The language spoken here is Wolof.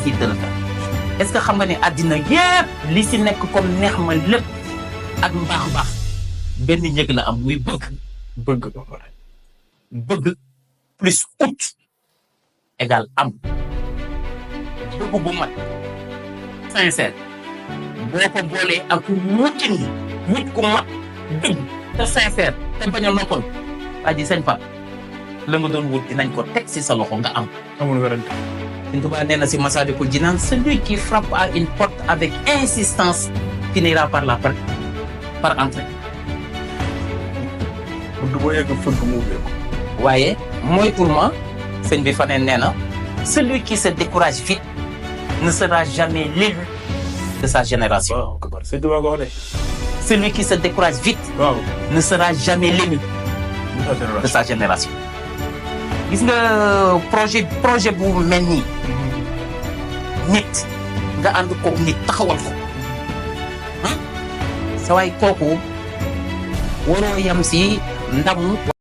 visiteur la est-ce que xam nga ne àddina yépp li si nekk comme neex ma lépp ak mbaax benn njëg la am muy bëgg ba pare bëgg plus ut égal am bëgg bu mat sincère boo ko boolee ak wutin wut ku mat dëgg te sincère te bañ a noppal waa ji sëñ Pape la nga doon wut dinañ ko teg si sa loxo nga am. amul werante. Sëñ Tuubaa nee na si Masaalikul Jinaan celui qui frappe à une porte avec insistance finira par entrer. bunt boo yegg fëgg mu ubbeeku. waaye moytul ma sëñ bi faneen nee na celui qui se décourage vite ne sera jamais l'élu de sa génération. waaw kabar sëñ Tuubaa ko wax de. celui qui se décourage vite waaw ne sera jamais l'élu de sa génération. gis nga projet bu mel nii nit nga ànd koog nit taxawal ko ah sa waay kooku waroo yam si ndam